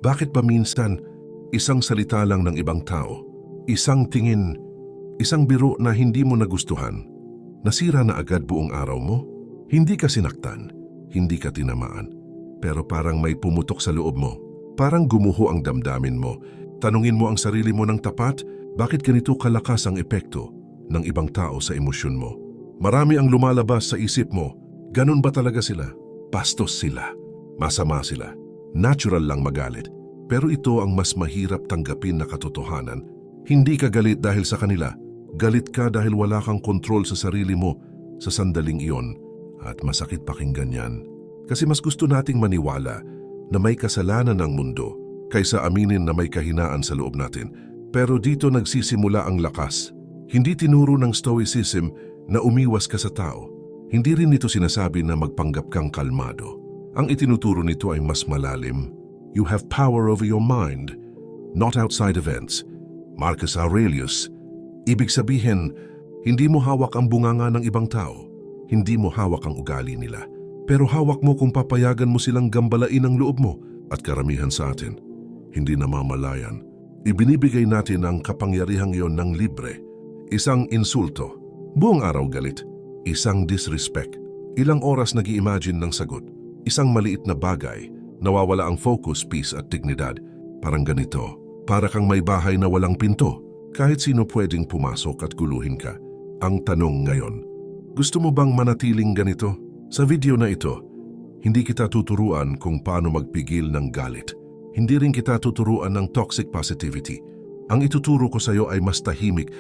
Bakit ba minsan isang salita lang ng ibang tao, isang tingin, isang biro na hindi mo nagustuhan, nasira na agad buong araw mo? Hindi ka sinaktan, hindi ka tinamaan, pero parang may pumutok sa loob mo. Parang gumuho ang damdamin mo. Tanungin mo ang sarili mo ng tapat, bakit ganito kalakas ang epekto ng ibang tao sa emosyon mo? Marami ang lumalabas sa isip mo. Ganun ba talaga sila? Bastos sila. Masama sila. Natural lang magalit. Pero ito ang mas mahirap tanggapin na katotohanan. Hindi ka galit dahil sa kanila. Galit ka dahil wala kang kontrol sa sarili mo sa sandaling iyon. At masakit pakinggan yan. Kasi mas gusto nating maniwala na may kasalanan ng mundo kaysa aminin na may kahinaan sa loob natin. Pero dito nagsisimula ang lakas. Hindi tinuro ng Stoicism na umiwas ka sa tao. Hindi rin nito sinasabi na magpanggap kang kalmado. Ang itinuturo nito ay mas malalim. You have power over your mind, not outside events. Marcus Aurelius. Ibig sabihin, hindi mo hawak ang bunganga ng ibang tao. Hindi mo hawak ang ugali nila. Pero hawak mo kung papayagan mo silang gambalain ang loob mo. At karamihan sa atin, hindi namamalayan. Ibinibigay natin ang kapangyarihang iyon ng libre. Isang insulto, buong araw galit. Isang disrespect, ilang oras nag-i-imagine ng sagot. Isang maliit na bagay, nawawala ang focus, peace at dignidad. Parang ganito, para kang may bahay na walang pinto. Kahit sino pwedeng pumasok at guluhin ka. Ang tanong ngayon, gusto mo bang manatiling ganito? Sa video na ito, hindi kita tuturuan kung paano magpigil ng galit. Hindi rin kita tuturuan ng toxic positivity. Ang ituturo ko sa iyo ay mas tahimik,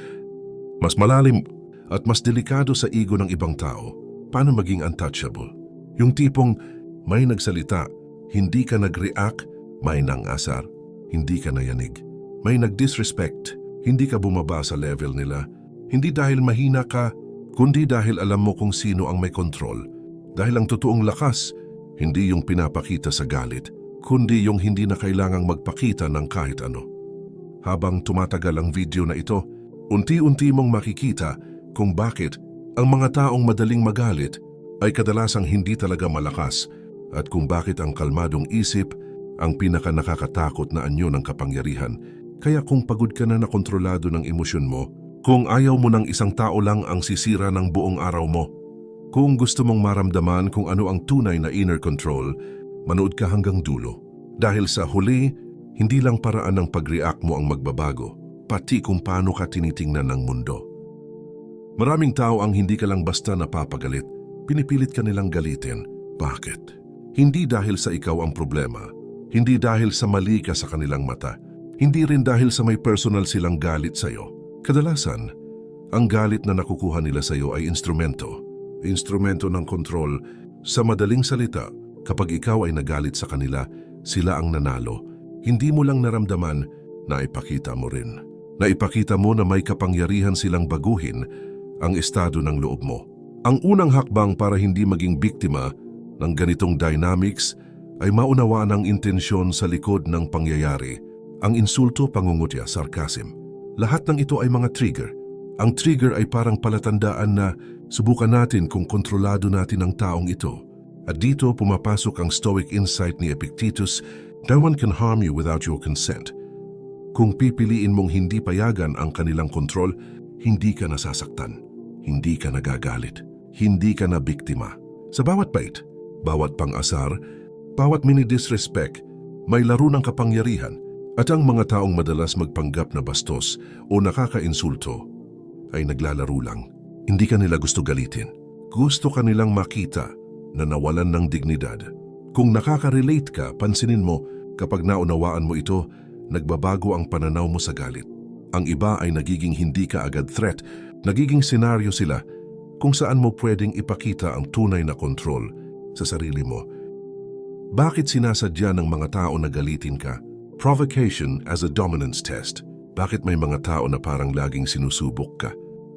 mas malalim at mas delikado sa ego ng ibang tao. Paano maging untouchable? Yung tipong may nagsalita, hindi ka nag-react, may nangasar, hindi ka nayanig. May nag-disrespect, hindi ka bumaba sa level nila. Hindi dahil mahina ka, kundi dahil alam mo kung sino ang may kontrol. Dahil ang totoong lakas, hindi yung pinapakita sa galit, kundi yung hindi na kailangang magpakita ng kahit ano. Habang tumatagal ang video na ito, unti-unti mong makikita kung bakit ang mga taong madaling magalit ay kadalasang hindi talaga malakas at kung bakit ang kalmadong isip ang pinaka-nakakatakot na anyo ng kapangyarihan. Kaya kung pagod ka na kontrolado ng emosyon mo, kung ayaw mo ng isang tao lang ang sisira ng buong araw mo, kung gusto mong maramdaman kung ano ang tunay na inner control, manood ka hanggang dulo. Dahil sa huli, hindi lang paraan ng pag-react mo ang magbabago, pati kung paano ka tinitingnan ng mundo. Maraming tao ang hindi ka lang basta napapagalit, pinipilit ka nilang galitin. Bakit? Hindi dahil sa ikaw ang problema, hindi dahil sa mali ka sa kanilang mata, hindi rin dahil sa may personal silang galit sa iyo. Kadalasan, ang galit na nakukuha nila sa iyo ay instrumento ng kontrol. Sa madaling salita, kapag ikaw ay nagalit sa kanila, sila ang nanalo. Hindi mo lang naramdaman, naipakita mo rin. Naipakita mo na may kapangyarihan silang baguhin ang estado ng loob mo. Ang unang hakbang para hindi maging biktima ng ganitong dynamics ay maunawaan ang intensyon sa likod ng pangyayari. Ang insulto, pangungutya, sarcasm. Lahat ng ito ay mga trigger. Ang trigger ay parang palatandaan na subukan natin kung kontrolado natin ang taong ito. At dito pumapasok ang stoic insight ni Epictetus, no one can harm you without your consent. Kung pipiliin mong hindi payagan ang kanilang kontrol, hindi ka nasasaktan, hindi ka nagagalit, hindi ka na biktima. Sa bawat bait, bawat pang-asar, bawat mini-disrespect, may laro ng kapangyarihan. At ang mga taong madalas magpanggap na bastos o nakaka-insulto ay naglalaro lang. Hindi ka nila gusto galitin. Gusto ka nilang makita na nawalan ng dignidad. Kung nakaka-relate ka, pansinin mo kapag naunawaan mo ito, nagbabago ang pananaw mo sa galit. Ang iba ay nagiging hindi ka agad threat, nagiging senaryo sila kung saan mo pwedeng ipakita ang tunay na kontrol sa sarili mo. Bakit sinasadya ng mga tao na galitin ka? Provocation as a dominance test. Bakit may mga tao na parang laging sinusubok ka?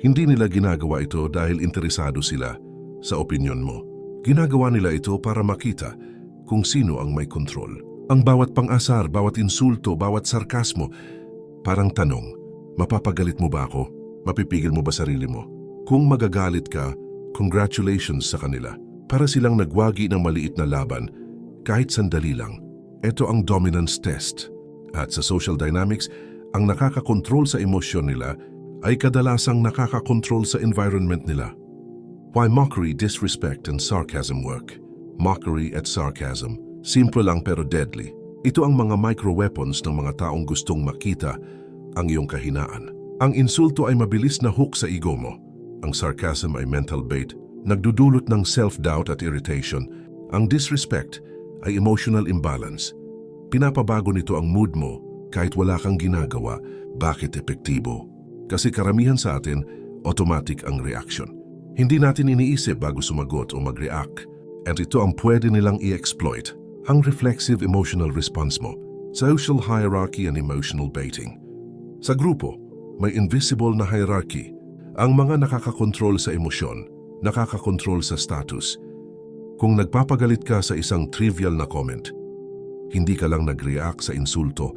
Hindi nila ginagawa ito dahil interesado sila sa opinyon mo. Ginagawa nila ito para makita kung sino ang may kontrol. Ang bawat pang-asar, bawat insulto, bawat sarkasmo, parang tanong, mapapagalit mo ba ako? Mapipigil mo ba sarili mo? Kung magagalit ka, congratulations sa kanila. Para silang nagwagi ng maliit na laban, kahit sandali lang. Ito ang dominance test. At sa social dynamics, ang nakakakontrol sa emosyon nila ay kadalasang nakakakontrol sa environment nila. Why mockery, disrespect, and sarcasm work? Mockery at sarcasm, simple lang pero deadly. Ito ang mga micro-weapons ng mga taong gustong makita ang iyong kahinaan. Ang insulto ay mabilis na hook sa ego mo. Ang sarcasm ay mental bait, nagdudulot ng self-doubt at irritation. Ang disrespect ay emotional imbalance. Pinapabago nito ang mood mo kahit wala kang ginagawa. Bakit epektibo? Kasi karamihan sa atin, automatic ang reaction. Hindi natin iniisip bago sumagot o mag-react. At ito ang pwede nilang i-exploit. Ang reflexive emotional response mo, social hierarchy and emotional baiting. Sa grupo, may invisible na hierarchy. Ang mga nakakakontrol sa emosyon, nakakakontrol sa status. Kung nagpapagalit ka sa isang trivial na comment, hindi ka lang nag-react sa insulto,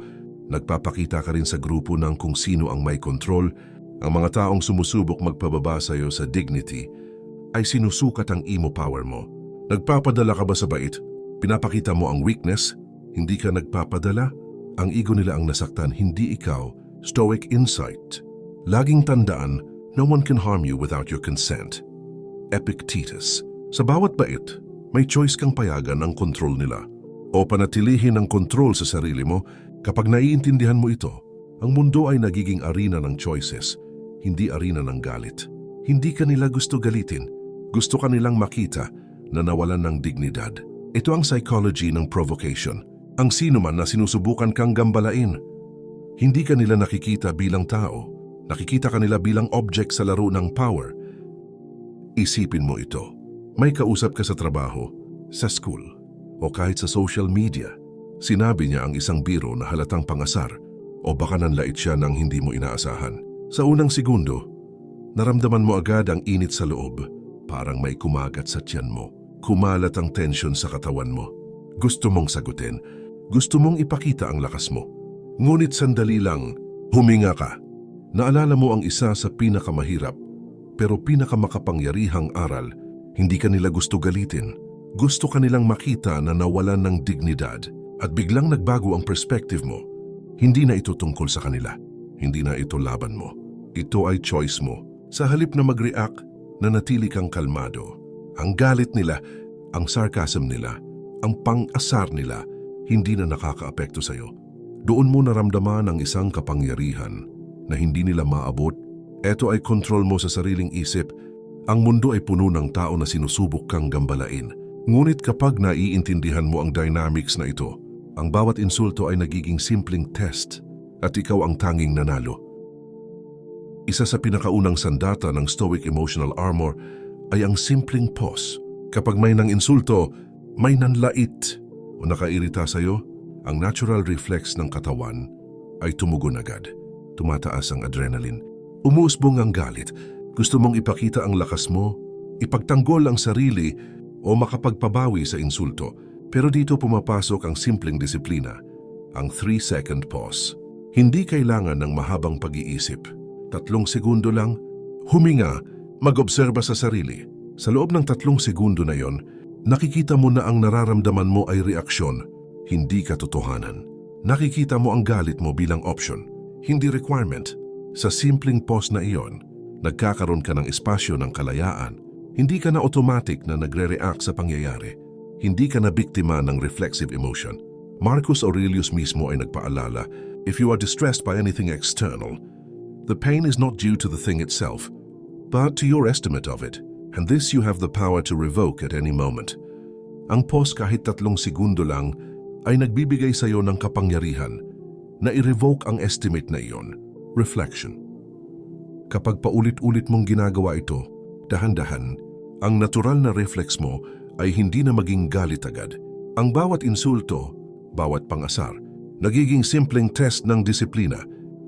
nagpapakita ka rin sa grupo ng kung sino ang may control. Ang mga taong sumusubok magpababa sa iyo sa dignity ay sinusukat ang emo power mo. Nagpapadala ka ba sa bait? Pinapakita mo ang weakness? Hindi ka nagpapadala? Ang ego nila ang nasaktan, hindi ikaw. Stoic insight. Laging tandaan, no one can harm you without your consent. Epictetus. Sa bawat bait, may choice kang payagan ang control nila o panatilihin ang control sa sarili mo. Kapag naiintindihan mo ito, ang mundo ay nagiging arena ng choices, hindi arena ng galit. Hindi ka nila gusto galitin, gusto ka nilang makita na nawalan ng dignidad. Ito ang psychology ng provocation. Ang sino man na sinusubukan kang gambalain. Hindi ka nila nakikita bilang tao, nakikita ka nila bilang object sa laro ng power. Isipin mo ito. May kausap ka sa trabaho, sa school, o kahit sa social media. Sinabi niya ang isang biro na halatang pangasar o baka nanlait siya nang hindi mo inaasahan. Sa unang segundo, naramdaman mo agad ang init sa loob, parang may kumagat sa tiyan mo. Kumalat ang tension sa katawan mo. Gusto mong sagutin, gusto mong ipakita ang lakas mo. Ngunit sandali lang, huminga ka. Naalala mo ang isa sa pinakamahirap, pero pinakamakapangyarihang aral. Hindi ka nila gusto galitin. Gusto ka nilang makita na nawalan ng dignidad. At biglang nagbago ang perspective mo. Hindi na ito tungkol sa kanila. Hindi na ito laban mo. Ito ay choice mo. Sa halip na mag-react, nanatili kang kalmado. Ang galit nila, ang sarcasm nila, ang pang-asar nila, hindi na nakakaapekto sa iyo. Doon mo naramdaman ang isang kapangyarihan na hindi nila maabot. Ito ay control mo sa sariling isip. Ang mundo ay puno ng tao na sinusubok kang gambalain. Ngunit kapag naiintindihan mo ang dynamics na ito, ang bawat insulto ay nagiging simpleng test at ikaw ang tanging nanalo. Isa sa pinakaunang sandata ng Stoic Emotional Armor ay ang simpleng pause. Kapag may nang insulto, may nanlait o nakairita sa iyo, ang natural reflex ng katawan ay tumugon agad. Tumataas ang adrenaline. Umuusbong ang galit. Gusto mong ipakita ang lakas mo, ipagtanggol ang sarili o makapagpabawi sa insulto. Pero dito pumapasok ang simpleng disiplina, ang 3-second pause. Hindi kailangan ng mahabang pag-iisip. 3 segundo lang, huminga, mag-obserba sa sarili. Sa loob ng 3 segundo na yon, nakikita mo na ang nararamdaman mo ay reaksyon, hindi katotohanan. Nakikita mo ang galit mo bilang option, hindi requirement. Sa simpleng pause na iyon, nagkakaroon ka ng espasyo ng kalayaan. Hindi ka na automatic na nagre-react sa pangyayari. Hindi ka na biktima ng reflexive emotion. Marcus Aurelius mismo ay nagpaalala, if you are distressed by anything external, the pain is not due to the thing itself, but to your estimate of it, and this you have the power to revoke at any moment. Ang pause kahit 3 segundo lang ay nagbibigay sa iyo ng kapangyarihan na i-revoke ang estimate na iyon. Reflection. Kapag paulit-ulit mong ginagawa ito, dahan-dahan, ang natural na reflex mo ay hindi na maging galit agad. Ang bawat insulto, bawat pangasar, nagiging simpleng test ng disiplina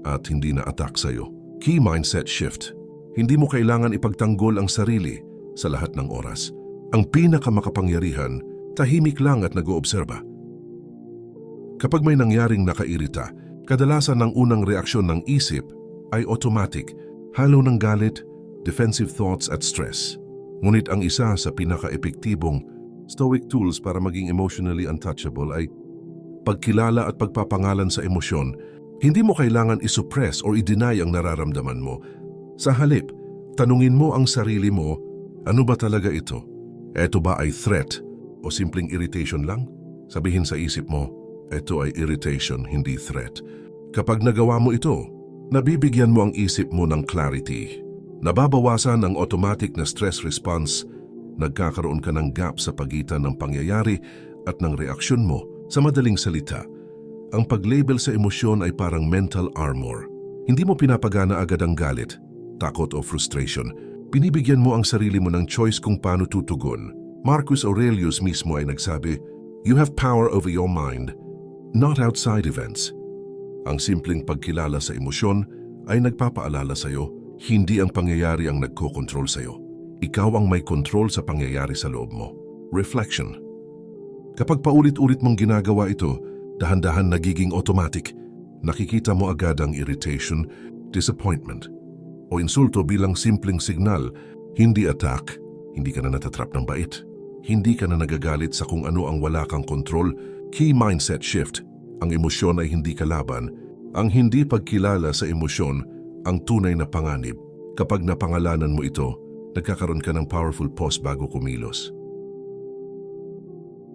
at hindi na attack sa iyo. Key mindset shift. Hindi mo kailangan ipagtanggol ang sarili sa lahat ng oras. Ang pinakamakapangyarihan, tahimik lang at nag-oobserba. Kapag may nangyaring nakairita, kadalasan ng unang reaksyon ng isip ay automatic, halo ng galit, defensive thoughts at stress. Ngunit ang isa sa pinaka-epektibong Stoic tools para maging emotionally untouchable ay pagkilala at pagpapangalan sa emosyon. Hindi mo kailangan isuppress o i-deny ang nararamdaman mo. Sa halip, tanungin mo ang sarili mo, ano ba talaga ito? Ito ba ay threat o simpleng irritation lang? Sabihin sa isip mo, ito ay irritation, hindi threat. Kapag nagawa mo ito, nabibigyan mo ang isip mo ng clarity. Nababawasan ang automatic na stress response. Nagkakaroon ka ng gap sa pagitan ng pangyayari at ng reaksyon mo. Sa madaling salita, ang pag-label sa emosyon ay parang mental armor. Hindi mo pinapagana agad ang galit, takot o frustration. Binibigyan mo ang sarili mo ng choice kung paano tutugon. Marcus Aurelius mismo ay nagsabi, "You have power over your mind, not outside events." Ang simpleng pagkilala sa emosyon ay nagpapaalala sa'yo, hindi ang pangyayari ang nagkokontrol sa'yo. Ikaw ang may control sa pangyayari sa loob mo. Reflection. Kapag paulit-ulit mong ginagawa ito, dahan-dahan nagiging automatic. Nakikita mo agad ang irritation, disappointment, o insulto bilang simpleng signal, hindi attack. Hindi ka na natatrap ng bait. Hindi ka na nagagalit sa kung ano ang wala kang kontrol. Key mindset shift. Ang emosyon ay hindi kalaban. Ang hindi pagkilala sa emosyon, ang tunay na panganib. Kapag napangalanan mo ito, nagkakaroon ka ng powerful pause bago kumilos.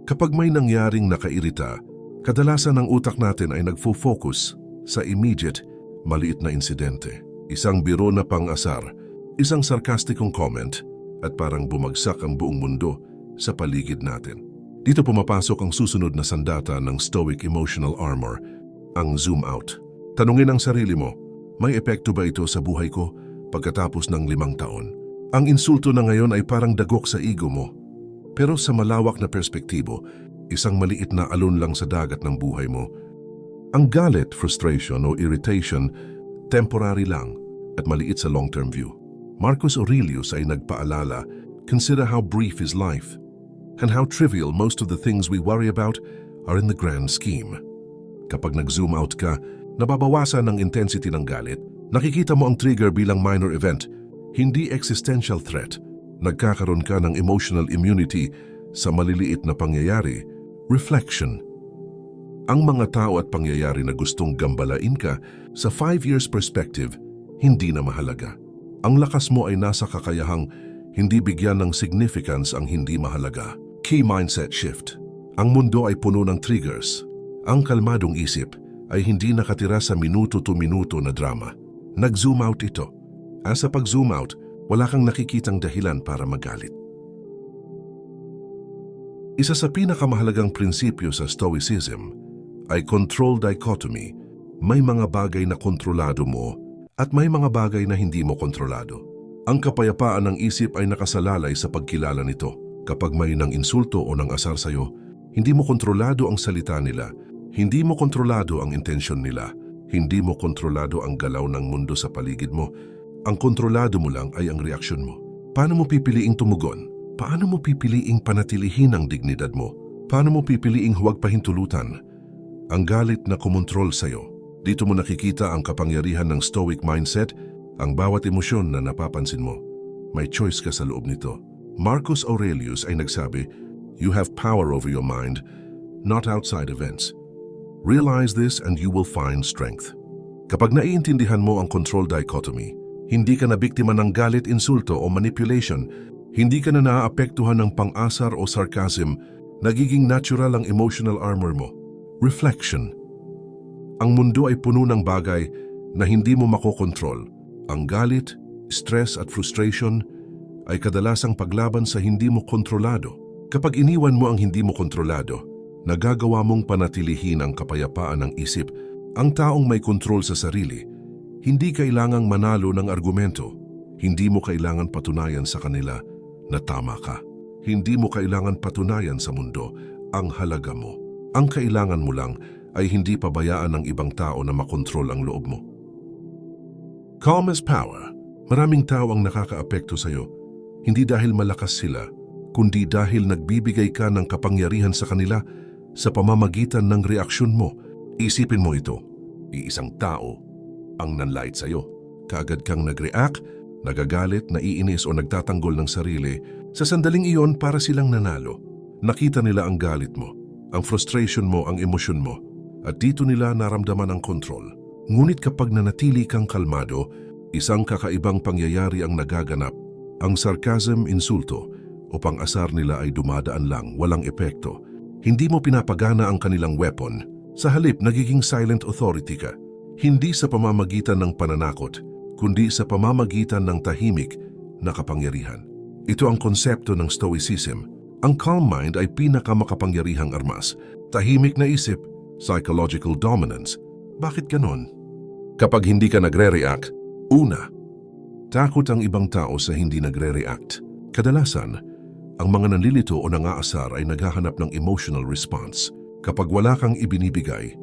Kapag may nangyaring nakairita, kadalasan ang utak natin ay nagfo-focus sa immediate, maliit na insidente. Isang biro na pang-asar, isang sarkastikong comment, at parang bumagsak ang buong mundo sa paligid natin. Dito pumapasok ang susunod na sandata ng Stoic Emotional Armor, ang zoom out. Tanungin ang sarili mo, may epekto ba ito sa buhay ko pagkatapos ng 5 taon? Ang insulto na ngayon ay parang dagok sa ego mo. Pero sa malawak na perspektibo, isang maliit na alon lang sa dagat ng buhay mo. Ang galit, frustration o irritation, temporary lang at maliit sa long-term view. Marcus Aurelius ay nagpaalala, consider how brief is life and how trivial most of the things we worry about are in the grand scheme. Kapag nag-zoom out ka, nababawasan ang intensity ng galit. Nakikita mo ang trigger bilang minor event, hindi existential threat. Nagkakaroon ka ng emotional immunity sa maliliit na pangyayari. Reflection. Ang mga tao at pangyayari na gustong gambalain ka sa 5 years perspective, hindi na mahalaga. Ang lakas mo ay nasa kakayahang hindi bigyan ng significance ang hindi mahalaga. Key mindset shift. Ang mundo ay puno ng triggers. Ang kalmadong isip ay hindi nakatira sa minuto-to-minuto na drama. Nag-zoom out ito. Sa pag-zoom out, wala kang nakikitang dahilan para magalit. Isa sa pinakamahalagang prinsipyo sa Stoicism ay control dichotomy. May mga bagay na kontrolado mo at may mga bagay na hindi mo kontrolado. Ang kapayapaan ng isip ay nakasalalay sa pagkilala nito. Kapag may nang insulto o nang asar sa'yo, hindi mo kontrolado ang salita nila, hindi mo kontrolado ang intensyon nila, hindi mo kontrolado ang galaw ng mundo sa paligid mo. Ang kontrolado mo lang ay ang reaksyon mo. Paano mo pipiliing tumugon? Paano mo pipiliing panatilihin ang dignidad mo? Paano mo pipiliing huwag pahintulutan? Ang galit na kumontrol sa'yo. Dito mo nakikita ang kapangyarihan ng Stoic mindset, ang bawat emosyon na napapansin mo. May choice ka sa loob nito. Marcus Aurelius ay nagsabi, "You have power over your mind, not outside events. Realize this and you will find strength." Kapag naiintindihan mo ang control dichotomy, hindi ka na biktima ng galit, insulto o manipulation. Hindi ka na naaapektuhan ng pang-asar o sarcasm. Nagiging natural ang emotional armor mo. Reflection. Ang mundo ay puno ng bagay na hindi mo makokontrol. Ang galit, stress at frustration ay kadalasang paglaban sa hindi mo kontrolado. Kapag iniwan mo ang hindi mo kontrolado, nagagawa mong panatilihin ang kapayapaan ng isip. Ang taong may kontrol sa sarili, hindi kailangang manalo ng argumento. Hindi mo kailangan patunayan sa kanila na tama ka. Hindi mo kailangan patunayan sa mundo ang halaga mo. Ang kailangan mo lang ay hindi pabayaan ng ibang tao na makontrol ang loob mo. Calm is power. Maraming tao ang nakakaapekto sa iyo. Hindi dahil malakas sila, kundi dahil nagbibigay ka ng kapangyarihan sa kanila sa pamamagitan ng reaksyon mo. Isipin mo ito, iisang tao ang nanlait sa iyo. Kaagad kang nag-react, nagagalit, naiinis o nagtatanggol ng sarili. Sa sandaling iyon para silang nanalo. Nakita nila ang galit mo. ang frustration mo, ang emosyon mo. At dito nila naramdaman ang kontrol. Ngunit kapag nanatili kang kalmado, isang kakaibang pangyayari ang nagaganap. Ang sarcasm, insulto o pang-asar nila ay dumadaan lang, walang epekto. Hindi mo pinapagana ang kanilang weapon. Sa halip, nagiging silent authority ka. Hindi sa pamamagitan ng pananakot, kundi sa pamamagitan ng tahimik na kapangyarihan. Ito ang konsepto ng Stoicism. Ang calm mind ay pinakamakapangyarihang armas. Tahimik na isip, psychological dominance. Bakit ganon? Kapag hindi ka nagre-react, una, takot ang ibang tao sa hindi nagre-react. Kadalasan, ang mga nanlilito o nangaasar ay naghahanap ng emotional response. Kapag wala kang ibinibigay,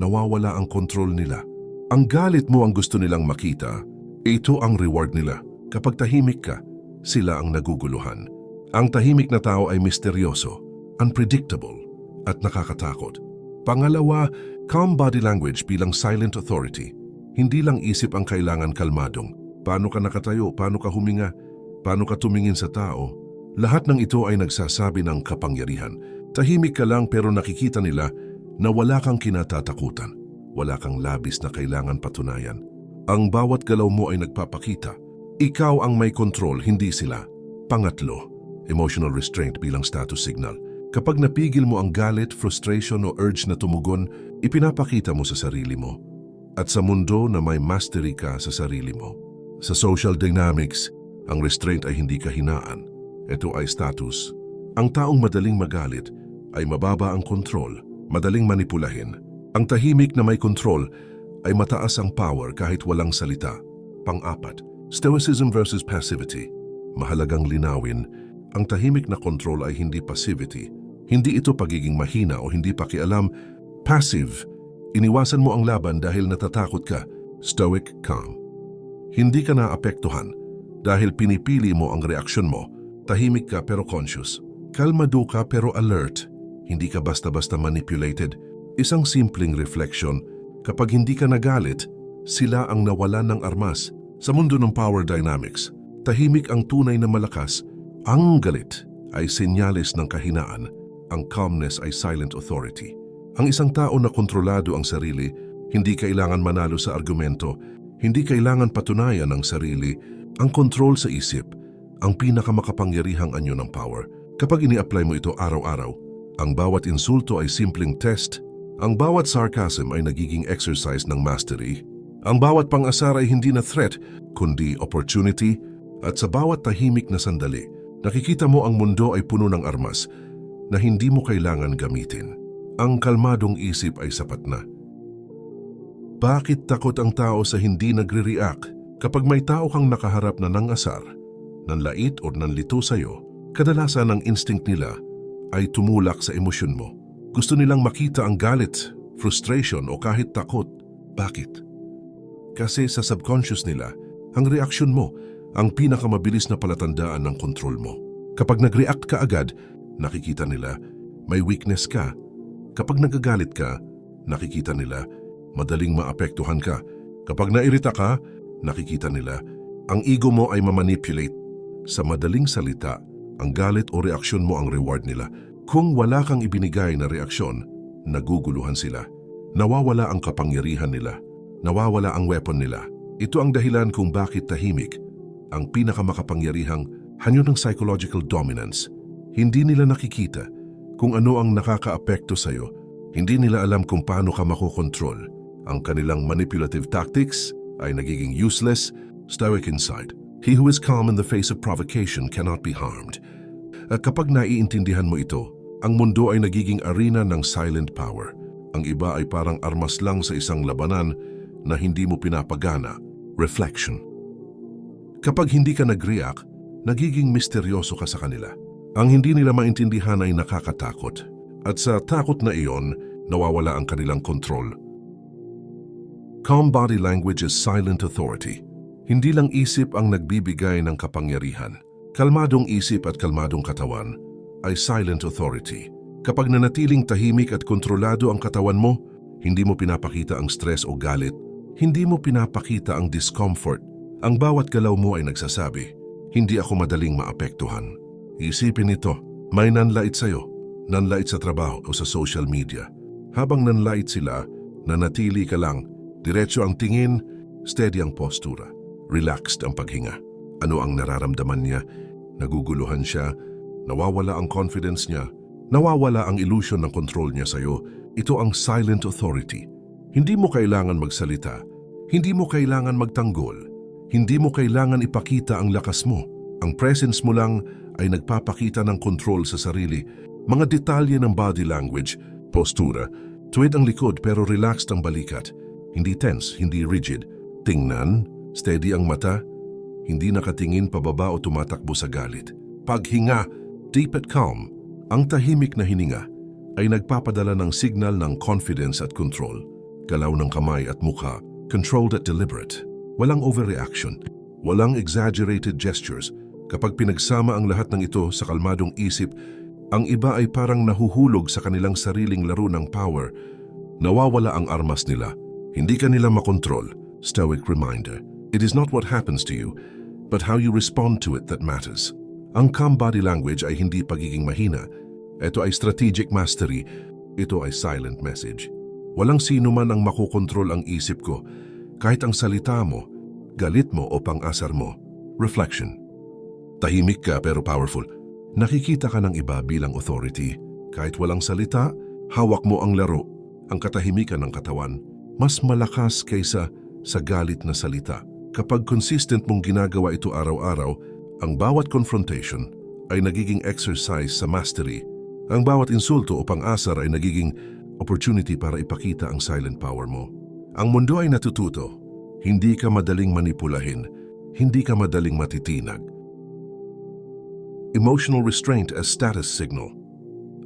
nawawala ang kontrol nila. Ang galit mo ang gusto nilang makita, ito ang reward nila. Kapag tahimik ka, sila ang naguguluhan. Ang tahimik na tao ay misteryoso, unpredictable, at nakakatakot. Pangalawa, calm body language bilang silent authority. Hindi lang isip ang kailangan kalmadong. Paano ka nakatayo, paano ka huminga, paano ka tumingin sa tao. Lahat ng ito ay nagsasabi ng kapangyarihan. Tahimik ka lang pero nakikita nila na wala kang kinatatakutan. Wala kang labis na kailangan patunayan. Ang bawat galaw mo ay nagpapakita. Ikaw ang may kontrol, hindi sila. Pangatlo, emotional restraint bilang status signal. Kapag napigil mo ang galit, frustration o urge na tumugon, ipinapakita mo sa sarili mo. At sa mundo na may mastery ka sa sarili mo. Sa social dynamics, ang restraint ay hindi kahinaan. Ito ay status. Ang taong madaling magalit ay mababa ang kontrol, madaling manipulahin. Ang tahimik na may kontrol ay mataas ang power kahit walang salita. Pang-apat, stoicism versus passivity. Mahalagang linawin, ang tahimik na kontrol ay hindi passivity. Hindi ito pagiging mahina o hindi pakialam. Passive, iniwasan mo ang laban dahil natatakot ka. Stoic, calm. Hindi ka naapektuhan dahil pinipili mo ang reaksyon mo. Tahimik ka pero conscious. Kalmado ka pero alert. Hindi ka basta-basta manipulated. Isang simpleng reflection, kapag hindi ka nagalit, sila ang nawalan ng armas. Sa mundo ng power dynamics, tahimik ang tunay na malakas. Ang galit ay senyales ng kahinaan. Ang calmness ay silent authority. Ang isang tao na kontrolado ang sarili, hindi kailangan manalo sa argumento, hindi kailangan patunayan ang sarili. Ang control sa isip, ang pinakamakapangyarihang anyo ng power. Kapag ini-apply mo ito araw-araw, ang bawat insulto ay simpleng test. Ang bawat sarcasm ay nagiging exercise ng mastery. Ang bawat pang-asar ay hindi na threat, kundi opportunity. At sa bawat tahimik na sandali, nakikita mo ang mundo ay puno ng armas na hindi mo kailangan gamitin. Ang kalmadong isip ay sapat na. Bakit takot ang tao sa hindi nagre-react? Kapag may tao kang nakaharap na nangasar, nanlait o nanlito sa'yo, kadalasan ang instinct nila ay tumulak sa emosyon mo. Gusto nilang makita ang galit, frustration o kahit takot. Bakit? Kasi sa subconscious nila, ang reaksyon mo ang pinakamabilis na palatandaan ng kontrol mo. Kapag nag-react ka agad, nakikita nila may weakness ka. Kapag nagagalit ka, nakikita nila madaling maapektuhan ka. Kapag nairita ka, nakikita nila ang ego mo ay mamanipulate. Sa madaling salita, ang galit o reaksyon mo ang reward nila. Kung wala kang ibinigay na reaksyon, naguguluhan sila. Nawawala ang kapangyarihan nila. Nawawala ang weapon nila. Ito ang dahilan kung bakit tahimik, ang pinakamakapangyarihang hanyo ng psychological dominance. Hindi nila nakikita kung ano ang nakakaapekto sa'yo. Hindi nila alam kung paano ka makokontrol. Ang kanilang manipulative tactics ay nagiging useless. Stoic insight. He who is calm in the face of provocation cannot be harmed. At kapag naiintindihan mo ito, ang mundo ay nagiging arena ng silent power. Ang iba ay parang armas lang sa isang labanan na hindi mo pinapagana. Reflection. Kapag hindi ka nag-react, nagiging misteryoso ka sa kanila. Ang hindi nila maintindihan ay nakakatakot. At sa takot na iyon, nawawala ang kanilang kontrol. Calm body language is silent authority. Hindi lang isip ang nagbibigay ng kapangyarihan. Kalmadong isip at kalmadong katawan ay silent authority. Kapag nanatiling tahimik at kontrolado ang katawan mo, hindi mo pinapakita ang stress o galit. Hindi mo pinapakita ang discomfort. Ang bawat galaw mo ay nagsasabi, hindi ako madaling maapektuhan. Isipin ito, may nanlait sa'yo. nanlait sa trabaho o sa social media. Habang nanlait sila, nanatili ka lang. Diretso ang tingin, steady ang postura. Relaxed ang paghinga. Ano ang nararamdaman niya? Naguguluhan siya, nawawala ang confidence niya, nawawala ang illusion ng control niya sa'yo. Ito ang silent authority. Hindi mo kailangan magsalita, hindi mo kailangan magtanggol, hindi mo kailangan ipakita ang lakas mo. Ang presence mo lang ay nagpapakita ng control sa sarili. Mga detalye ng body language, postura, tuwid ang likod pero relaxed ang balikat. Hindi tense, hindi rigid. Tingnan, steady ang mata, hindi nakatingin pababa o tumatakbo sa galit. Paghinga, deep at calm, ang tahimik na hininga ay nagpapadala ng signal ng confidence at control. Galaw ng kamay at mukha, controlled at deliberate. Walang overreaction, walang exaggerated gestures. Kapag pinagsama ang lahat ng ito sa kalmadong isip, ang iba ay parang nahuhulog sa kanilang sariling laro ng power. Nawawala ang armas nila. Hindi ka nila makontrol. Stoic reminder. It is not what happens to you, but how you respond to it that matters. Ang calm body language ay hindi pagiging mahina. Ito ay strategic mastery. Ito ay silent message. Walang sino man ang makokontrol ang isip ko, kahit ang salita mo, galit mo o pang-asar mo. Reflection. Tahimik ka pero powerful. Nakikita ka ng iba bilang authority. Kahit walang salita, hawak mo ang laro, ang katahimikan ng katawan. Mas malakas kaysa sa galit na salita. Kapag consistent mong ginagawa ito araw-araw, ang bawat confrontation ay nagiging exercise sa mastery. Ang bawat insulto o pang-asar ay nagiging opportunity para ipakita ang silent power mo. Ang mundo ay natututo. Hindi ka madaling manipulahin. Hindi ka madaling matitinag. Emotional restraint as status signal.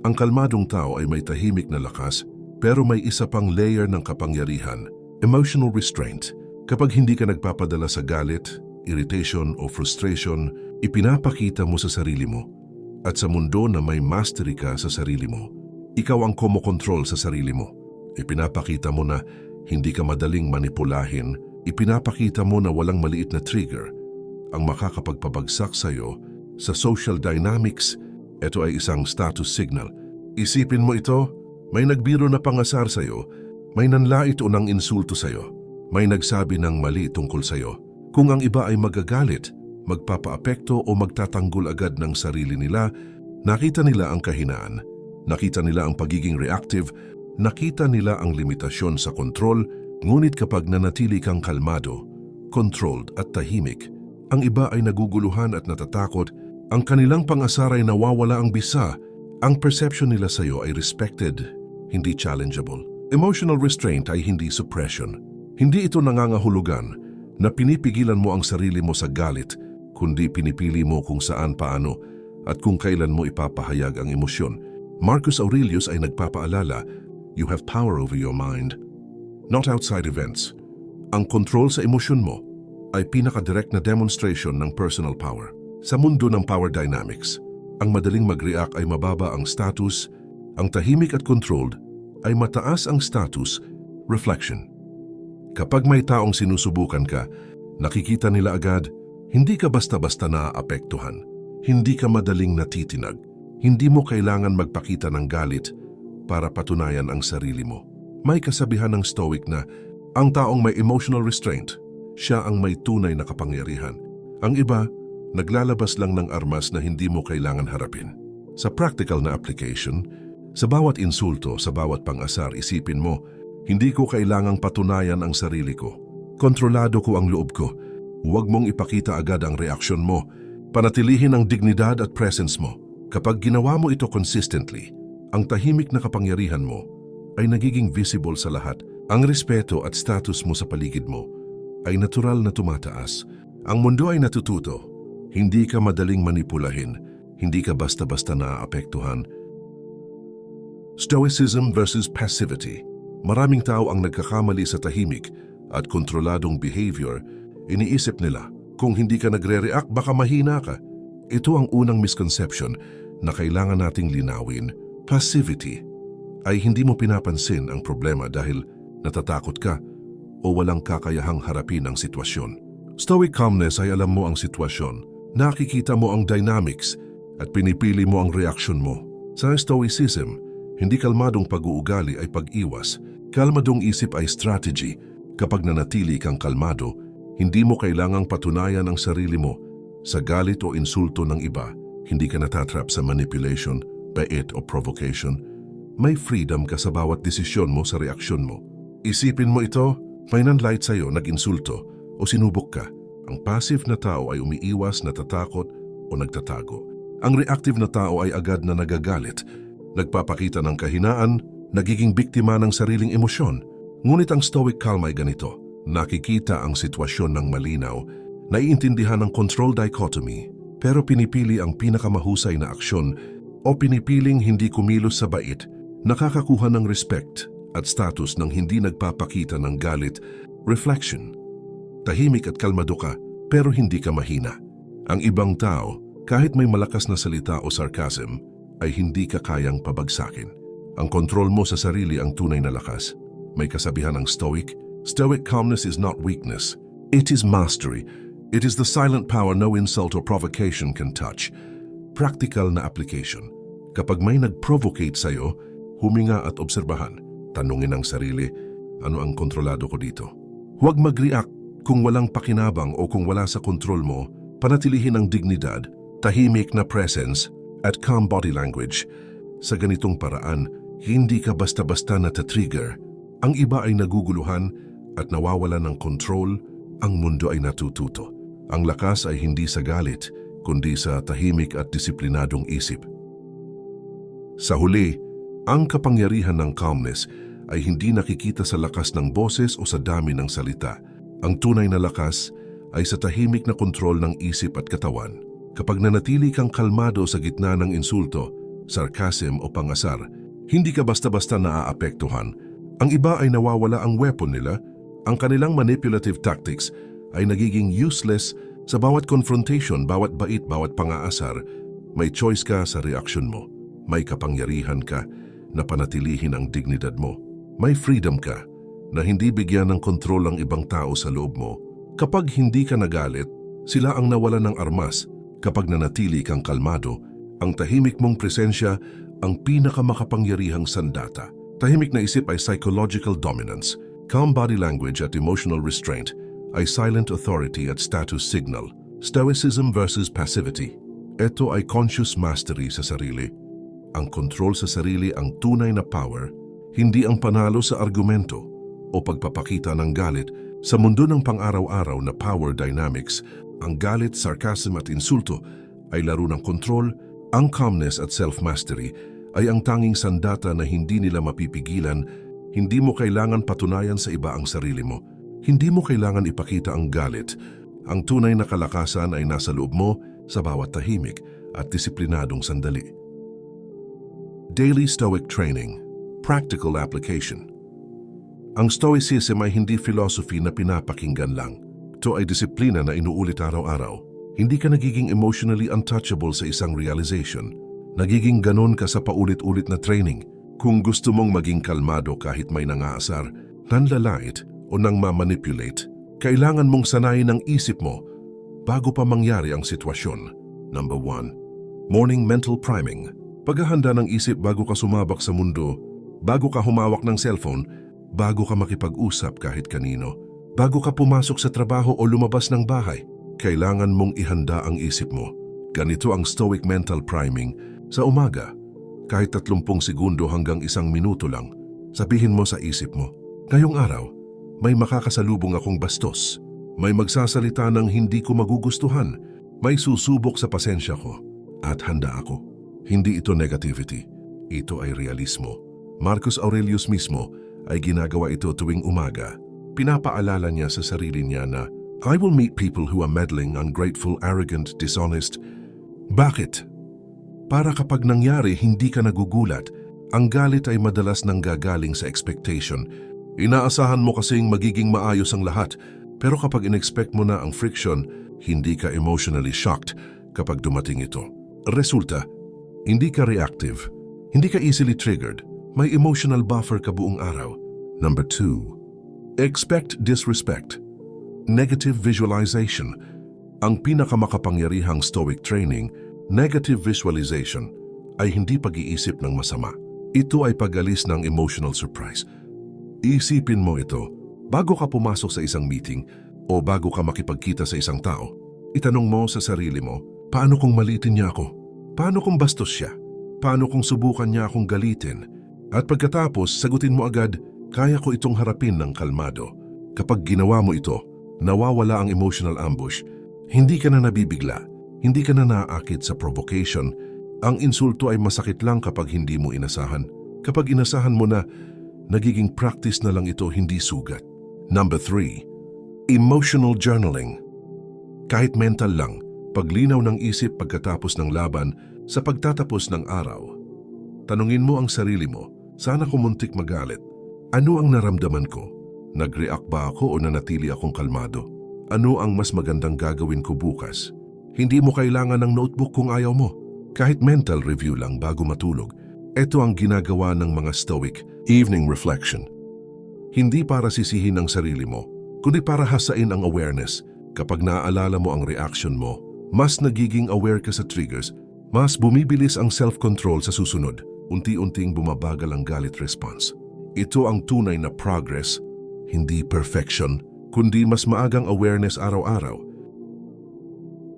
Ang kalmadong tao ay may tahimik na lakas, pero may isa pang layer ng kapangyarihan. Emotional restraint. Kapag hindi ka nagpapadala sa galit, irritation o frustration, ipinapakita mo sa sarili mo. At sa mundo na may mastery ka sa sarili mo, ikaw ang kumokontrol sa sarili mo. Ipinapakita mo na hindi ka madaling manipulahin, ipinapakita mo na walang maliit na trigger. Ang makakapagpabagsak sa iyo sa social dynamics, ito ay isang status signal. Isipin mo ito, may nagbiro na pangasar sa iyo, may nanlait o nang insulto sa iyo, may nagsabi ng mali tungkol sa iyo. Kung ang iba ay magagalit, magpapaapekto o magtatanggol agad ng sarili nila, nakita nila ang kahinaan, nakita nila ang pagiging reactive, nakita nila ang limitasyon sa kontrol, ngunit kapag nanatili kang kalmado, controlled at tahimik, ang iba ay naguguluhan at natatakot, ang kanilang pangasar ay nawawala ang bisa, ang perception nila sa iyo ay respected, hindi challengeable. Emotional restraint ay hindi suppression. Hindi ito nangangahulugan na pinipigilan mo ang sarili mo sa galit, kundi pinipili mo kung saan, paano, at kung kailan mo ipapahayag ang emosyon. Marcus Aurelius ay nagpapaalala, you have power over your mind, not outside events. Ang control sa emosyon mo ay pinaka-direct na demonstration ng personal power. Sa mundo ng power dynamics, ang madaling mag-react ay mababa ang status, ang tahimik at controlled ay mataas ang status, reflection. Kapag may taong sinusubukan ka, nakikita nila agad, hindi ka basta-basta naaapektuhan, hindi ka madaling natitinag, hindi mo kailangan magpakita ng galit para patunayan ang sarili mo. May kasabihan ng Stoic na, ang taong may emotional restraint, siya ang may tunay na kapangyarihan. Ang iba, naglalabas lang ng armas na hindi mo kailangan harapin. Sa practical na application, sa bawat insulto, sa bawat pang-asar, isipin mo, hindi ko kailangang patunayan ang sarili ko. Kontrolado ko ang loob ko. Huwag mong ipakita agad ang reaksyon mo. Panatilihin ang dignidad at presence mo. Kapag ginawa mo ito consistently, ang tahimik na kapangyarihan mo ay nagiging visible sa lahat. Ang respeto at status mo sa paligid mo ay natural na tumataas. Ang mundo ay natututo. Hindi ka madaling manipulahin. Hindi ka basta-basta naaapektuhan. Stoicism versus passivity. Maraming tao ang nagkakamali sa tahimik at kontroladong behavior. Iniisip nila, kung hindi ka nagre-react, baka mahina ka. Ito ang unang misconception na kailangan nating linawin. Passivity ay hindi mo pinapansin ang problema dahil natatakot ka o walang kakayahang harapin ang sitwasyon. Stoic calmness ay alam mo ang sitwasyon, nakikita mo ang dynamics at pinipili mo ang reaksyon mo. Sa Stoicism, hindi kalmadong pag-uugali ay pag-iwas. Kalmadong isip ay strategy. Kapag nanatili kang kalmado, hindi mo kailangang patunayan ang sarili mo sa galit o insulto ng iba. Hindi ka natatrap sa manipulation, bait o provocation. May freedom ka sa bawat desisyon mo sa reaksyon mo. Isipin mo ito, may nanlight sa'yo, nag-insulto o sinubok ka. Ang passive na tao ay umiiwas, natatakot o nagtatago. Ang reactive na tao ay agad na nagagalit, nagpapakita ng kahinaan, nagiging biktima ng sariling emosyon. Ngunit ang stoic calm ay ganito, nakikita ang sitwasyon ng malinaw, naiintindihan ang control dichotomy, pero pinipili ang pinakamahusay na aksyon o pinipiling hindi kumilos sa bait, nakakakuha ng respect at status ng hindi nagpapakita ng galit. Reflection. Tahimik at kalmado ka, pero hindi ka mahina. Ang ibang tao, kahit may malakas na salita o sarcasm, ay hindi ka kayang pabagsakin. Ang kontrol mo sa sarili ang tunay na lakas. May kasabihan ng Stoic, Stoic calmness is not weakness. It is mastery. It is the silent power no insult or provocation can touch. Practical na application. Kapag may nag-provocate sa'yo, huminga at obserbahan. Tanungin ang sarili, ano ang kontrolado ko dito? Huwag mag-react kung walang pakinabang o kung wala sa kontrol mo. Panatilihin ang dignidad, tahimik na presence, at calm body language. Sa ganitong paraan, hindi ka basta-basta natatrigger. Ang iba ay naguguluhan at nawawala ng control, ang mundo ay natututo. Ang lakas ay hindi sa galit, kundi sa tahimik at disiplinadong isip. Sa huli, ang kapangyarihan ng calmness ay hindi nakikita sa lakas ng boses o sa dami ng salita. Ang tunay na lakas ay sa tahimik na kontrol ng isip at katawan. Kapag nanatili kang kalmado sa gitna ng insulto, sarcasm o pangasar, hindi ka basta-basta naaapektuhan. Ang iba ay nawawala ang weapon nila, ang kanilang manipulative tactics ay nagiging useless sa bawat confrontation, bawat bait, bawat pangaasar. May choice ka sa reaksyon mo. May kapangyarihan ka na panatilihin ang dignidad mo. May freedom ka na hindi bigyan ng kontrol ang ibang tao sa loob mo. Kapag hindi ka nagalit, sila ang nawalan ng armas. Kapag nanatili kang kalmado, ang tahimik mong presensya ang pinakamakapangyarihang sandata. Tahimik na isip ay psychological dominance. Calm body language at emotional restraint ay silent authority at status signal. Stoicism versus passivity. Ito ay conscious mastery sa sarili. Ang control sa sarili ang tunay na power, hindi ang panalo sa argumento o pagpapakita ng galit. Sa mundo ng pang-araw-araw na power dynamics, ang galit, sarcasm at insulto ay laro ng kontrol. Ang calmness at self-mastery ay ang tanging sandata na hindi nila mapipigilan. Hindi mo kailangan patunayan sa iba ang sarili mo. Hindi mo kailangan ipakita ang galit. Ang tunay na kalakasan ay nasa loob mo sa bawat tahimik at disiplinadong sandali. Daily Stoic Training. Practical Application. Ang Stoicism ay hindi philosophy na pinapakinggan lang. Ito ay disiplina na inuulit araw-araw. Hindi ka nagiging emotionally untouchable sa isang realization. Nagiging ganon ka sa paulit-ulit na training. Kung gusto mong maging kalmado kahit may nangaasar, nanlalait o nang mamanipulate, kailangan mong sanayin ang isip mo bago pa mangyari ang sitwasyon. Number 1. Morning Mental Priming. Paghahanda ng isip bago ka sumabak sa mundo, bago ka humawak ng cellphone, bago ka makipag-usap kahit kanino, bago ka pumasok sa trabaho o lumabas ng bahay, kailangan mong ihanda ang isip mo. Ganito ang Stoic Mental Priming. Sa umaga, kahit 30 segundo hanggang 1 minuto lang, sabihin mo sa isip mo, ngayong araw, may makakasalubong akong bastos. May magsasalita ng hindi ko magugustuhan. May susubok sa pasensya ko. At handa ako. Hindi ito negativity. Ito ay realismo. Marcus Aurelius mismo ay ginagawa ito tuwing umaga. Pinapaalala niya sa sarili niya na, I will meet people who are meddling, ungrateful, arrogant, dishonest. Bakit? Para kapag nangyari hindi ka nagugulat, ang galit ay madalas nanggagaling sa expectation. Inaasahan mo kasing magiging maayos ang lahat, pero kapag in-expect mo na ang friction, hindi ka emotionally shocked kapag dumating ito. Resulta, hindi ka reactive, hindi ka easily triggered, may emotional buffer ka buong araw. Number 2. Expect disrespect. Negative visualization. Ang pinakamakapangyarihang Stoic training, negative visualization. ay hindi pag-iisip ng masama. Ito ay pag-alis ng emotional surprise. Isipin mo ito bago ka pumasok sa isang meeting o bago ka makipagkita sa isang tao. Itanong mo sa sarili mo, paano kung malitin niya ako? Paano kung bastos siya? Paano kung subukan niya akong galitin? At pagkatapos, sagutin mo agad, kaya ko itong harapin ng kalmado. Kapag ginawa mo ito, nawawala ang emotional ambush. Hindi ka na nabibigla, hindi ka na naaakit sa provocation. Ang insulto ay masakit lang kapag hindi mo inasahan. Kapag inasahan mo na, nagiging practice na lang ito, hindi sugat. Number 3, emotional journaling. Kahit mental lang, paglinaw ng isip pagkatapos ng laban sa pagtatapos ng araw. Tanungin mo ang sarili mo, sana ko muntik magalit. Ano ang naramdaman ko? Nag-react ba ako o nanatili akong kalmado? Ano ang mas magandang gagawin ko bukas? Hindi mo kailangan ng notebook kung ayaw mo. Kahit mental review lang bago matulog, ito ang ginagawa ng mga Stoic, evening reflection. Hindi para sisihin ang sarili mo, kundi para hasain ang awareness. Kapag naaalala mo ang reaction mo, mas nagiging aware ka sa triggers, mas bumibilis ang self-control sa susunod, unti-unting bumabagal ang galit response. Ito ang tunay na progress, hindi perfection, kundi mas maagang awareness araw-araw.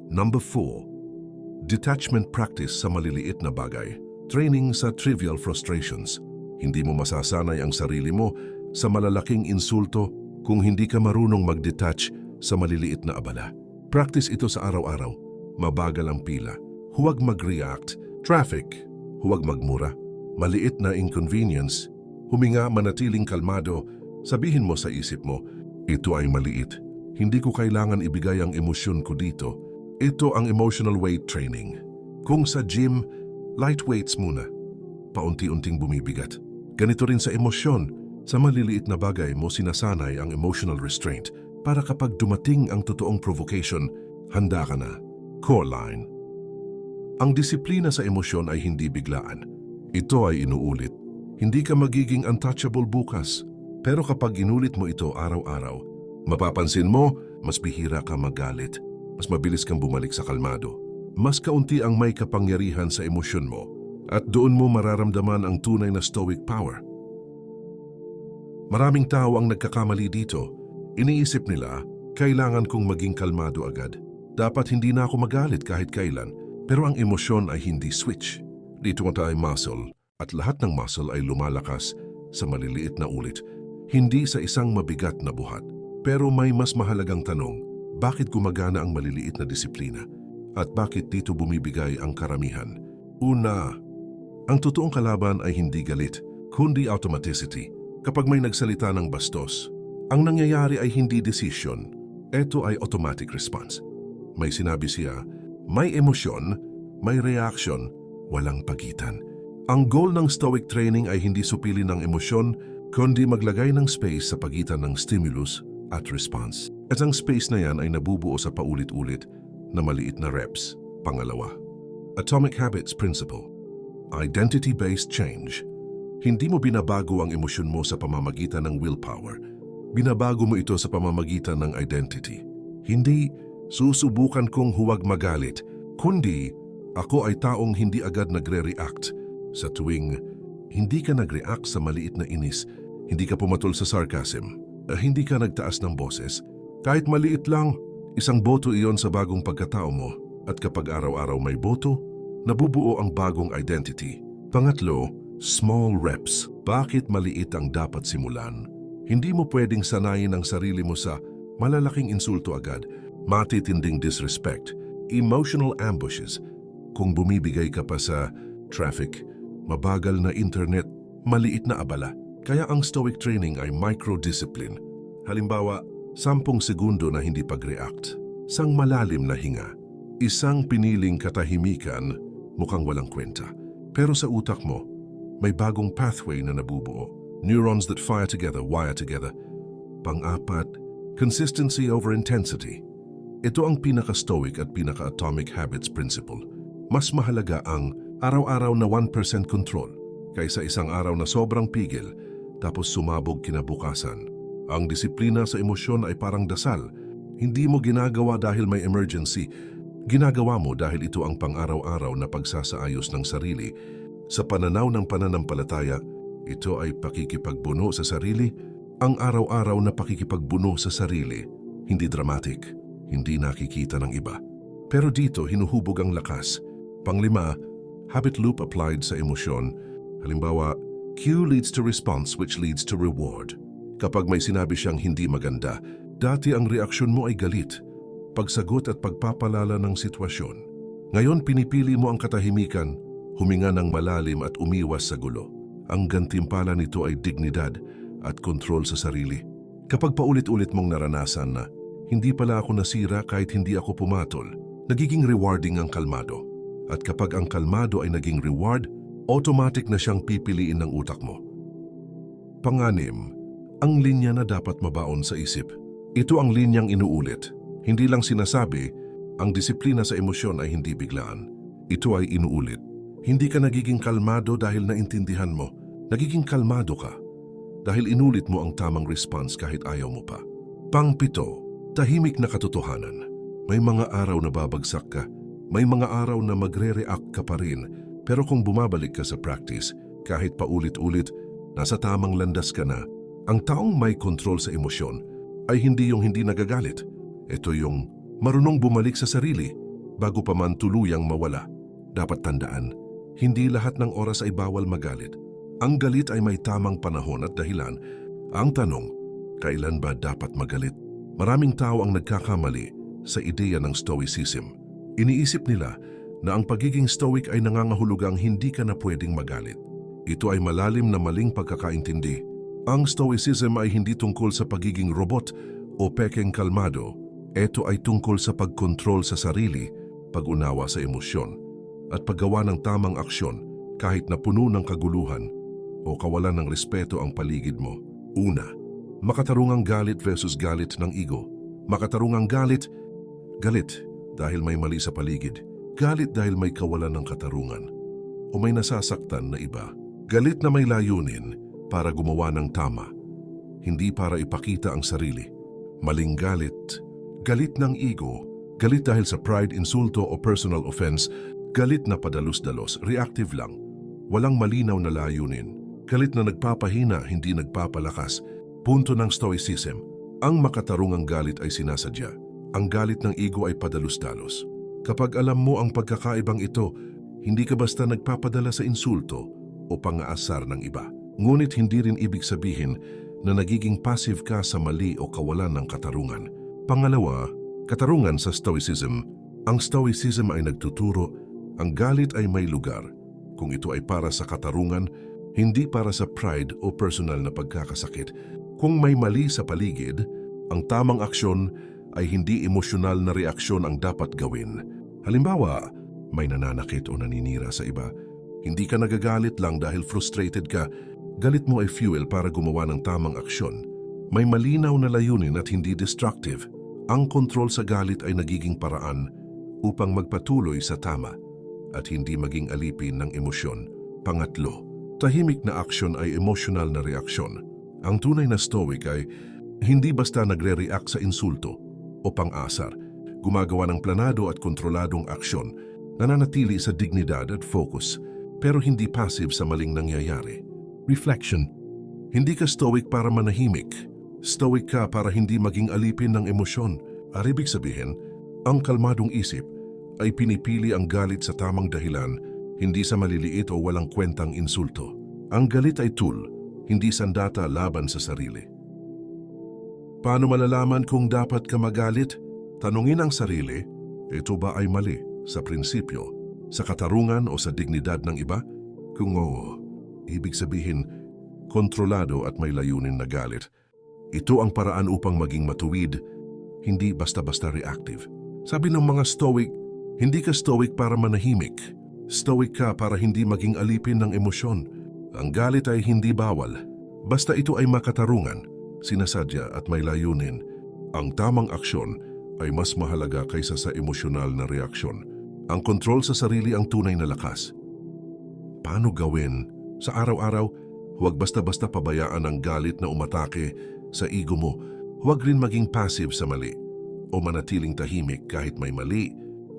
Number 4. Detachment practice sa maliliit na bagay. Training sa trivial frustrations. Hindi mo masasanay ang sarili mo sa malalaking insulto kung hindi ka marunong mag-detach sa maliliit na abala. Practice ito sa araw-araw. Mabagal ang pila. Huwag mag-react. Traffic. Huwag magmura. Maliit na inconvenience. Huminga, manatiling kalmado. Sabihin mo sa isip mo, ito ay maliit. Hindi ko kailangan ibigay ang emosyon ko dito. Ito ang emotional weight training. Kung sa gym, light weights muna. Paunti-unting bumibigat. Ganito rin sa emosyon. Sa maliliit na bagay mo sinasanay ang emotional restraint para kapag dumating ang totoong provocation, handa ka na. Core line. Ang disiplina sa emosyon ay hindi biglaan. Ito ay inuulit. Hindi ka magiging untouchable bukas. Pero kapag inulit mo ito araw-araw, mapapansin mo, mas bihira ka magalit. Mas mabilis kang bumalik sa kalmado. Mas kaunti ang may kapangyarihan sa emosyon mo at doon mo mararamdaman ang tunay na stoic power. Maraming tao ang nagkakamali dito. Iniisip nila, kailangan kong maging kalmado agad. Dapat hindi na ako magalit kahit kailan, pero ang emosyon ay hindi switch. Dito tayo muscle at lahat ng muscle ay lumalakas sa maliliit na ulit, hindi sa isang mabigat na buhat. Pero may mas mahalagang tanong, bakit gumagana ang maliliit na disiplina? At bakit dito bumibigay ang karamihan? Una, ang totoong kalaban ay hindi galit, kundi automaticity. Kapag may nagsalita ng bastos, ang nangyayari ay hindi decision. Ito ay automatic response. May sinabi siya, may emosyon, may reaction, walang pagitan. Ang goal ng Stoic training ay hindi supili ng emosyon, kundi maglagay ng space sa pagitan ng stimulus at response. At ang space na yan ay nabubuo sa paulit-ulit na maliit na reps. Pangalawa, Atomic Habits Principle. Identity-based change. Hindi mo binabago ang emosyon mo sa pamamagitan ng willpower. Binabago mo ito sa pamamagitan ng identity. Hindi, susubukan kong huwag magalit, kundi ako ay taong hindi agad nagre-react. Sa tuwing hindi ka nag-react sa maliit na inis, hindi ka pumatol sa sarcasm, hindi ka nagtaas ng boses, kahit maliit lang, isang boto iyon sa bagong pagkatao mo. At kapag araw-araw may boto, nabubuo ang bagong identity. Pangatlo, small reps. Bakit maliit ang dapat simulan? Hindi mo pwedeng sanayin ang sarili mo sa malalaking insulto agad, matitinding disrespect, emotional ambushes. Kung bumibigay ka pa sa traffic, mabagal na internet, maliit na abala. Kaya ang Stoic training ay micro-discipline. Halimbawa, 10 segundo na hindi pag-react, isang malalim na hinga, isang piniling katahimikan, mukhang walang kwenta. Pero sa utak mo, may bagong pathway na nabubuo. Neurons that fire together, wire together. Pang-apat, consistency over intensity. Ito ang pinaka-Stoic at pinaka-Atomic Habits Principle. Mas mahalaga ang araw-araw na 1% control kaysa isang araw na sobrang pigil tapos sumabog kinabukasan. Ang disiplina sa emosyon ay parang dasal. Hindi mo ginagawa dahil may emergency. Ginagawa mo dahil ito ang pang-araw-araw na pagsasaayos ng sarili. Sa pananaw ng pananampalataya, ito ay pakikipagbuno sa sarili, ang araw-araw na pakikipagbuno sa sarili. Hindi dramatic, hindi nakikita ng iba. Pero dito hinuhubog ang lakas. Panglima, habit loop applied sa emosyon. Halimbawa, cue leads to response which leads to reward. Kapag may sinabi siyang hindi maganda, dati ang reaksyon mo ay galit, pagsagot at pagpapalala ng sitwasyon. Ngayon pinipili mo ang katahimikan, huminga ng malalim at umiwas sa gulo. Ang gantimpala nito ay dignidad at kontrol sa sarili. Kapag paulit-ulit mong naranasan na, hindi pala ako nasira kahit hindi ako pumatol, nagiging rewarding ang kalmado. At kapag ang kalmado ay naging reward, automatic na siyang pipiliin ng utak mo. Panganim, ang linya na dapat mabaon sa isip. Ito ang linyang inuulit. Hindi lang sinasabi, ang disiplina sa emosyon ay hindi biglaan. Ito ay inuulit. Hindi ka nagiging kalmado dahil naintindihan mo. Nagiging kalmado ka dahil inulit mo ang tamang response kahit ayaw mo pa. Pangpito, tahimik na katotohanan. May mga araw na babagsak ka. May mga araw na magre-react ka pa rin. Pero kung bumabalik ka sa practice, kahit paulit-ulit, nasa tamang landas ka na. Ang taong may control sa emosyon ay hindi yung hindi nagagalit. Ito yung marunong bumalik sa sarili bago pa man tuluyang mawala. Dapat tandaan, hindi lahat ng oras ay bawal magalit. Ang galit ay may tamang panahon at dahilan. Ang tanong, kailan ba dapat magalit? Maraming tao ang nagkakamali sa ideya ng stoicism. Iniisip nila na ang pagiging stoic ay nangangahulugang hindi ka na pwedeng magalit. Ito ay malalim na maling pagkakaintindi. Ang stoicism ay hindi tungkol sa pagiging robot o pekeng kalmado. Ito ay tungkol sa pagkontrol sa sarili, pag-unawa sa emosyon, at paggawa ng tamang aksyon kahit na puno ng kaguluhan o kawalan ng respeto ang paligid mo. Una, makatarungang galit versus galit ng ego. Makatarungang galit dahil may mali sa paligid. Galit dahil may kawalan ng katarungan o may nasasaktan na iba. Galit na may layunin para gumawa ng tama, hindi para ipakita ang sarili. Maling galit. Galit ng ego, galit dahil sa pride, insulto o personal offense, galit na padalos-dalos, reactive lang, walang malinaw na layunin, galit na nagpapahina, hindi nagpapalakas. Punto ng stoicism, ang makatarungang galit ay sinasadya. Ang galit ng ego ay padalos-dalos. Kapag alam mo ang pagkakaibang ito, hindi ka basta nagpapadala sa insulto o pang-aasar ng iba. Ngunit hindi rin ibig sabihin na nagiging passive ka sa mali o kawalan ng katarungan. Pangalawa, katarungan sa stoicism. Ang stoicism ay nagtuturo, ang galit ay may lugar kung ito ay para sa katarungan, hindi para sa pride o personal na pagkakasakit. Kung may mali sa paligid, ang tamang aksyon ay hindi emosyonal na reaksyon ang dapat gawin. Halimbawa, may nananakit o naninira sa iba. Hindi ka nagagalit lang dahil frustrated ka. Galit mo ay fuel para gumawa ng tamang aksyon. May malinaw na layunin at hindi destructive. Ang kontrol sa galit ay nagiging paraan upang magpatuloy sa tama at hindi maging alipin ng emosyon. Pangatlo, tahimik na aksyon ay emosyonal na reaksyon. Ang tunay na stoic ay hindi basta nagre-react sa insulto o pang-asar. Gumagawa ng planado at kontroladong aksyon, nananatili sa dignidad at focus, pero hindi passive sa maling nangyayari. Reflection. Hindi ka stoic para manahimik. Stoic ka para hindi maging alipin ng emosyon. Ibig sabihin, ang kalmadong isip ay pinipili ang galit sa tamang dahilan, hindi sa maliliit o walang kwentang insulto. Ang galit ay tool, hindi sandata laban sa sarili. Paano malalaman kung dapat ka magalit? Tanungin ang sarili, ito ba ay mali sa prinsipyo, sa katarungan o sa dignidad ng iba? Kung oo, ibig sabihin, kontrolado at may layunin na galit. Ito ang paraan upang maging matuwid, hindi basta-basta reactive. Sabi ng mga stoic, hindi ka stoic para manahimik. Stoic ka para hindi maging alipin ng emosyon. Ang galit ay hindi bawal. Basta ito ay makatarungan, sinasadya at may layunin. Ang tamang aksyon ay mas mahalaga kaysa sa emosyonal na reaksyon. Ang kontrol sa sarili ang tunay na lakas. Paano gawin? Sa araw-araw, huwag basta-basta pabayaan ang galit na umatake sa ego mo. Huwag rin maging passive sa mali o manatiling tahimik kahit may mali.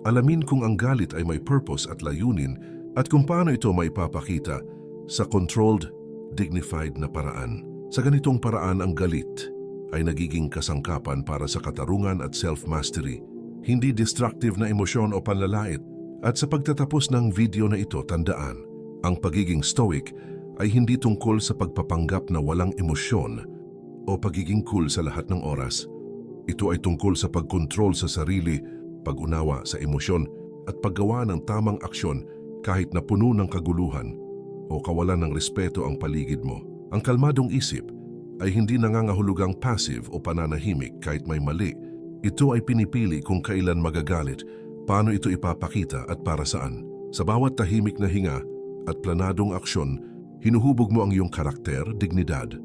Alamin kung ang galit ay may purpose at layunin at kung paano ito maipapakita sa controlled, dignified na paraan. Sa ganitong paraan ang galit ay nagiging kasangkapan para sa katarungan at self-mastery, hindi destructive na emosyon o panlalait. At sa pagtatapos ng video na ito, tandaan, ang pagiging stoic ay hindi tungkol sa pagpapanggap na walang emosyon o pagiging cool sa lahat ng oras. Ito ay tungkol sa pagkontrol sa sarili, pag-unawa sa emosyon at paggawa ng tamang aksyon kahit na puno ng kaguluhan o kawalan ng respeto ang paligid mo. Ang kalmadong isip ay hindi nangangahulugang passive o pananahimik kahit may mali. Ito ay pinipili kung kailan magagalit, paano ito ipapakita at para saan. Sa bawat tahimik na hinga at planadong aksyon, hinuhubog mo ang iyong karakter, dignidad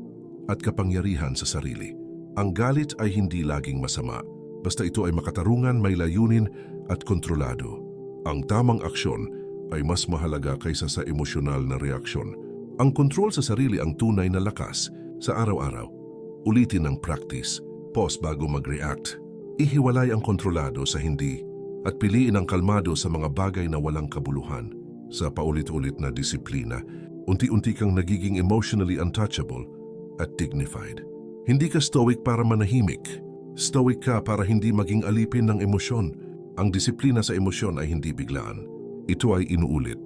at kapangyarihan sa sarili. Ang galit ay hindi laging masama, basta ito ay makatarungan, may layunin at kontrolado. Ang tamang aksyon ay mas mahalaga kaysa sa emosyonal na reaksyon. Ang kontrol sa sarili ang tunay na lakas sa araw-araw. Ulitin ang practice, pause bago mag-react. Ihiwalay ang kontrolado sa hindi at piliin ang kalmado sa mga bagay na walang kabuluhan. Sa paulit-ulit na disiplina, unti-unti kang nagiging emotionally untouchable at dignified. Hindi ka stoic para manahimik. Stoic ka para hindi maging alipin ng emosyon. Ang disiplina sa emosyon ay hindi biglaan. Ito ay inuulit,